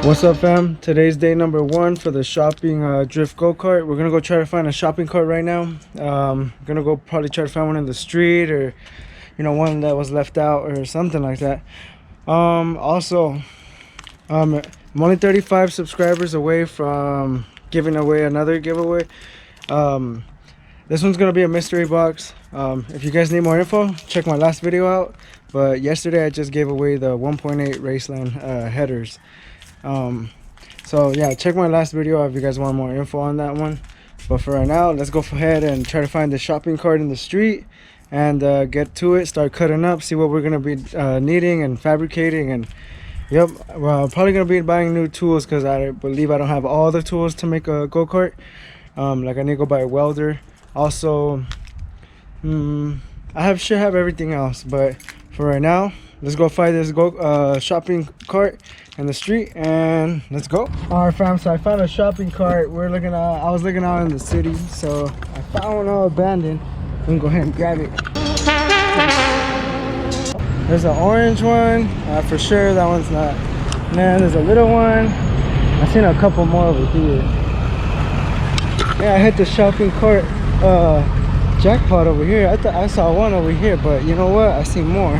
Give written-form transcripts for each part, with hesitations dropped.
What's up, fam? Today's day number 1 for the shopping drift go-kart. We're gonna go try to find a shopping cart right now. Gonna go probably try to find one in the street, or one that was left out or something like that. Also, I'm only 35 subscribers away from giving away another giveaway. This one's gonna be a mystery box. If you guys need more info, check my last video out. But yesterday I just gave away the 1.8 Raceland headers. So yeah, check my last video if you guys want more info on that one. But for right now, let's go ahead and try to find the shopping cart in the street and get to it, start cutting up, see what we're gonna be needing and fabricating. And yep, well, probably gonna be buying new tools because I believe I don't have all the tools to make a go-kart. Like I need to go buy a welder. Also, I should have everything else, but for right now, let's go find this shopping cart in the street and let's go. All right, fam, so I found a shopping cart. I was looking out in the city, so I found one all abandoned. We can go ahead and grab it. There's an orange one, for sure. That one's not. And then there's a little one. I've seen a couple more over here. Yeah, I hit the shopping cart jackpot over here. I thought I saw one over here, but you know what? I see more.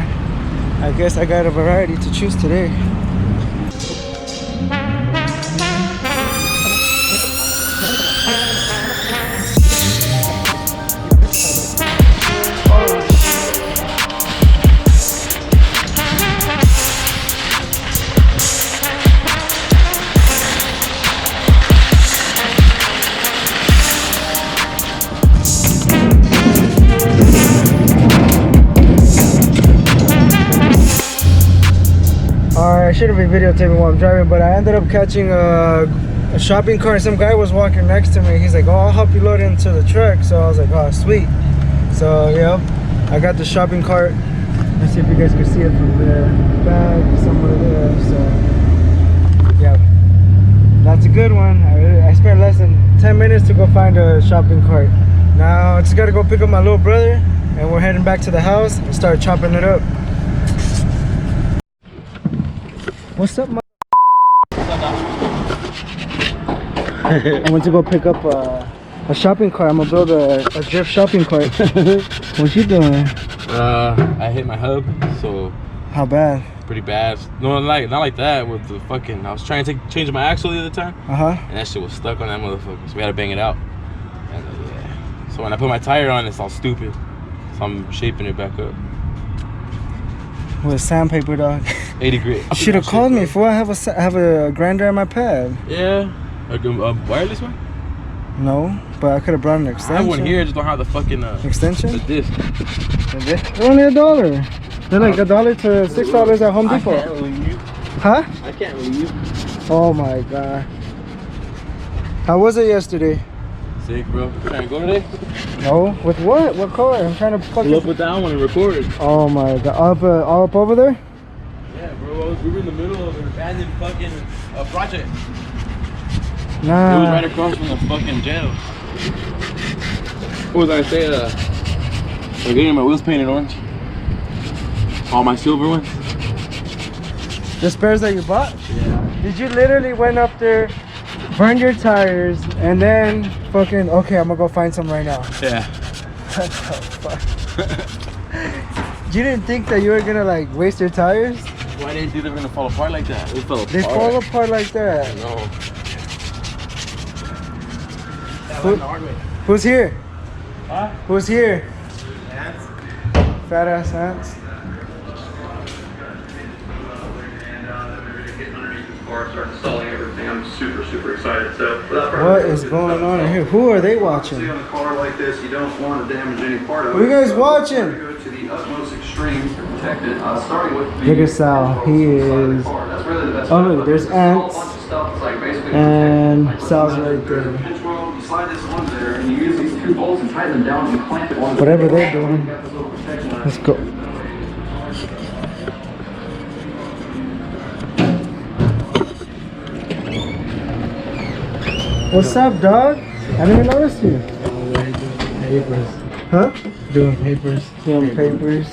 I guess I got a variety to choose today. I shouldn't be videotaping while I'm driving, but I ended up catching a shopping cart. Some guy was walking next to me. He's like, "Oh, I'll help you load into the truck." So I was like, "Oh, sweet." So yeah, I got the shopping cart. Let's see if you guys can see it from there. Back somewhere there. So yeah, that's a good one. I spent less than 10 minutes to go find a shopping cart. Now I just gotta go pick up my little brother, and we're heading back to the house and start chopping it up. What's up, my? I went to go pick up a shopping cart. I'm gonna build a drift shopping cart. What you doing? I hit my hub, so. How bad? Pretty bad. No, not like that. With the fucking, I was trying to change my axle the other time. And that shit was stuck on that motherfucker, so we had to bang it out. And yeah. So when I put my tire on, it's all stupid. So I'm shaping it back up. With sandpaper, dog. 80 grit. You should have called me, fool. I have a grinder on my pad. Yeah. A wireless one? No, but I could have brought an extension. I have one here, just don't have the fucking extension? The disc. They're only $1. They're like $1 to $6 at Home Depot. I can't believe you. Huh? I can't believe you. Oh my god. How was it yesterday? Sick, bro. Trying to go today? No. With what? What color? I'm trying to fucking... Pull up with that one and record it. Oh my god. All up over there? Yeah, bro. We were in the middle of an abandoned fucking project. Nah. It was right across from the fucking jail. What was I say? I'm getting my wheels painted orange. All my silver ones. The spares that you bought? Yeah. Did you literally went up there, burned your tires, and then fucking, okay, I'm gonna go find some right now? Yeah. What the fuck? You didn't think that you were gonna like waste your tires? Why didn't you think they were gonna fall apart like that? They fell apart. They fall apart like that. No. Who's here? Huh? Who's here? Ants. Fat ass ants. Start installing everything. I'm super excited. So what is going on in here? Who are they watching? On a car like this, you don't want to damage any part of it. What are you guys watching? Go to the utmost extremes to protect it. Starting with look at Sal. He is. Oh look, there's ants. And Sal's right there. You slide this one there, and you use these two bolts and tighten them down and clamp it on. Whatever they're doing. Let's go. What's up, dog? I didn't even notice you. Papers. Huh? Doing papers. Doing papers.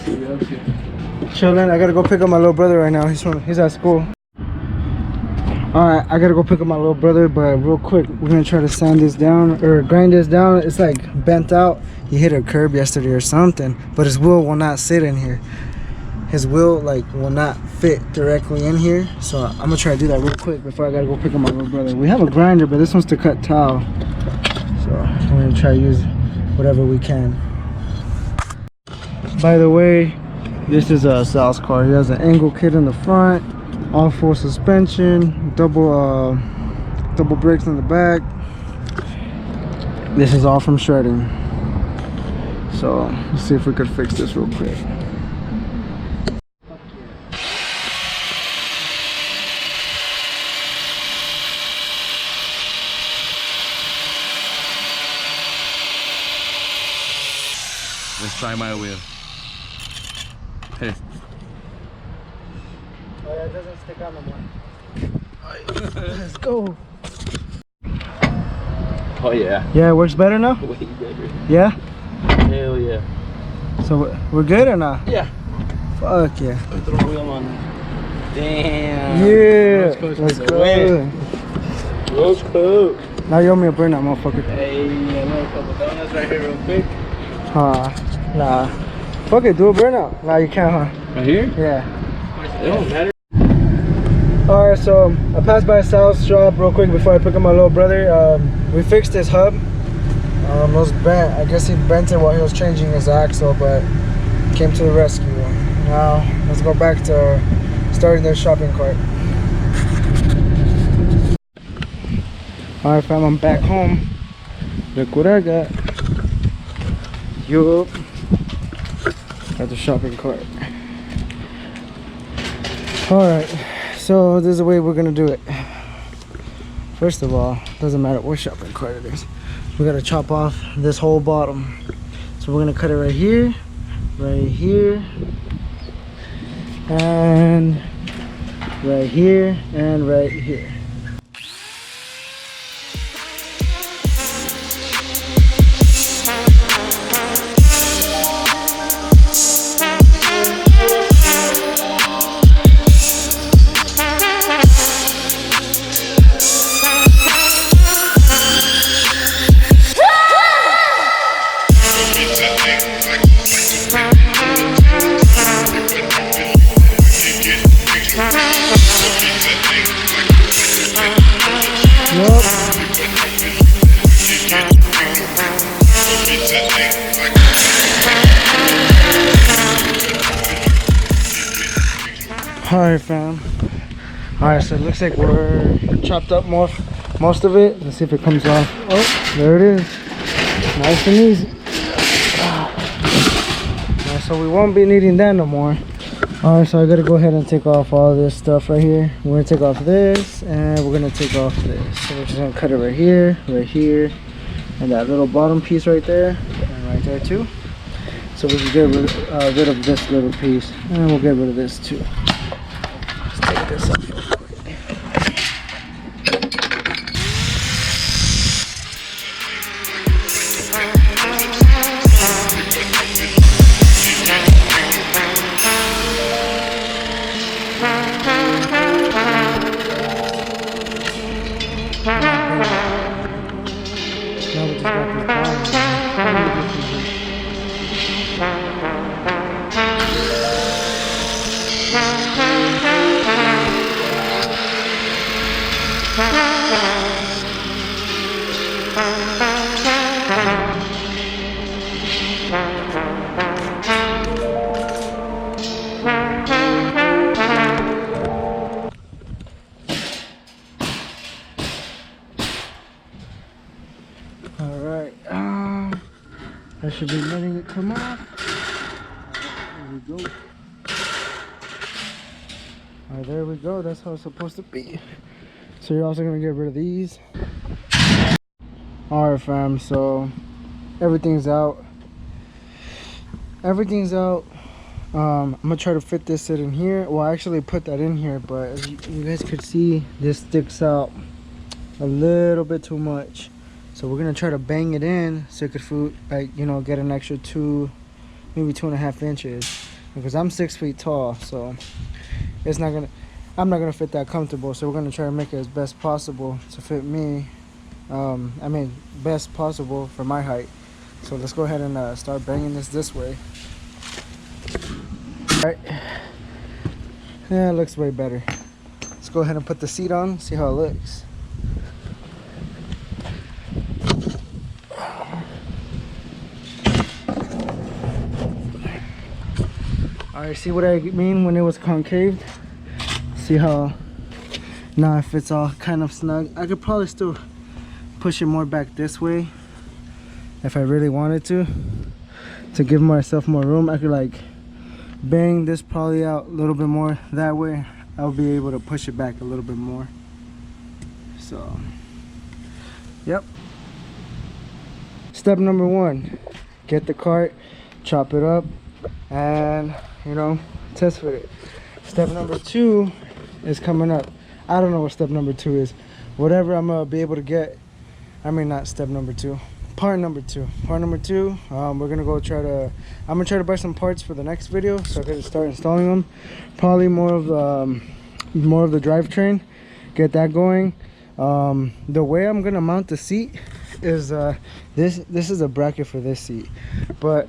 Chilling. I gotta go pick up my little brother right now. He's at school. Alright, I gotta go pick up my little brother, but real quick, we're gonna try to sand this down or grind this down. It's like bent out. He hit a curb yesterday or something, but his wheel will not sit in here. His wheel like will not fit directly in here, so I'm gonna try to do that real quick before I gotta go pick up my little brother. We have a grinder, but this one's to cut towel, so I'm gonna try to use whatever we can. By the way, this is Sal's car. He has an angle kit in the front, all full suspension, double brakes in the back. This is all from shredding, so let's see if we could fix this real quick. Let's try my wheel. Hey. Oh yeah, it doesn't stick out no more. Let's go. Oh yeah. Yeah, it works better now? Way better. Yeah? Hell yeah. So we're good or not? Yeah. Fuck yeah. Throw the wheel on. Damn. Yeah. Let's go. Let's go. Now you owe me a burnout, motherfucker. Hey, I know a couple donuts right here real quick. Nah. Fuck it, do a burnout. Nah, you can't, huh? Right here? Yeah. It don't matter. Alright, so I passed by Sal's shop real quick before I pick up my little brother. We fixed his hub. It was bent. I guess he bent it while he was changing his axle, but came to the rescue. Now, let's go back to starting their shopping cart. Alright fam, I'm back home. Look what I got. Yup. Got the shopping cart. Alright, so this is the way we're gonna do it. First of all, doesn't matter what shopping cart it is, we gotta chop off this whole bottom. So we're gonna cut it right here, and right here, and right here. Alright fam. Alright, so it looks like we're chopped up most of it. Let's see if it comes off. Oh, there it is. Nice and easy. Alright, so we won't be needing that no more. Alright, so I gotta go ahead and take off all this stuff right here. We're gonna take off this, and we're gonna take off this. So we're just gonna cut it right here, and that little bottom piece right there, and right there too. So we can get rid of this little piece, and we'll get rid of this too. Let's take this off real quick. Now we just got this bottom. Alright, I should be letting it come off. There we go. Alright, there we go. That's how it's supposed to be. So you're also gonna get rid of these. Alright fam, so everything's out. I'm gonna try to fit this in here. Well, I actually put that in here, but as you guys could see, this sticks out a little bit too much. So we're gonna try to bang it in so it could, like, you know, get an extra maybe 2.5 inches, because I'm 6 feet tall, so it's not gonna. I'm not gonna fit that comfortable, so we're gonna try to make it as best possible to fit me. I mean, best possible for my height. So let's go ahead and start banging this way. All right. Yeah, it looks way better. Let's go ahead and put the seat on, see how it looks. Alright, see what I mean when it was concaved? See how now it fits all kind of snug. I could probably still push it more back this way if I really wanted to give myself more room. I could like bang this probably out a little bit more. That way I'll be able to push it back a little bit more. So, yep. Step number 1, get the cart, chop it up, and you know, test fit it. Step number 2 is coming up. I don't know what step number 2 is. Whatever I'm gonna be able to get. I mean, not step number 2. Part number 2. Part number 2. We're gonna go try to. I'm gonna try to buy some parts for the next video, so I can start installing them. Probably more of the drivetrain. Get that going. The way I'm gonna mount the seat is this is a bracket for this seat, but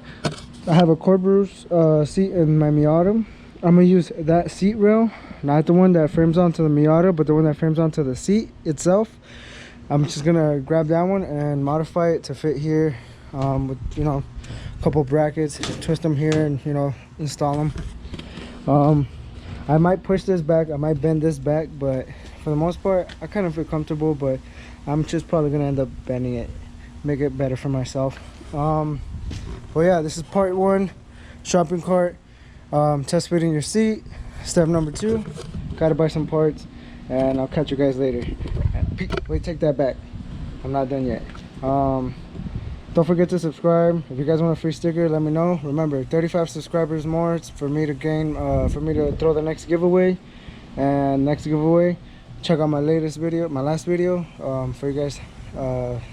I have a Corber's seat in my Miata. I'm gonna use that seat rail, not the one that frames onto the Miata, but the one that frames onto the seat itself. I'm just gonna grab that one and modify it to fit here, with, you know, a couple brackets, twist them here, and, you know, install them. I might push this back, I might bend this back, but for the most part I kind of feel comfortable, but I'm just probably gonna end up bending it, make it better for myself. Well, yeah, this is part 1, shopping cart, test fitting your seat. Step number 2, gotta buy some parts, and I'll catch you guys later. Wait, take that back, I'm not done yet. Don't forget to subscribe. If you guys want a free sticker, let me know. Remember, 35 subscribers more, it's for me to gain, for me to throw the next giveaway. And next giveaway, check out my latest video, my last video, for you guys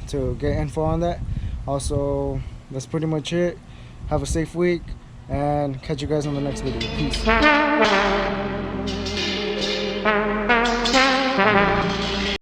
to get info on that. Also, that's pretty much it. Have a safe week, and catch you guys on the next video. Peace.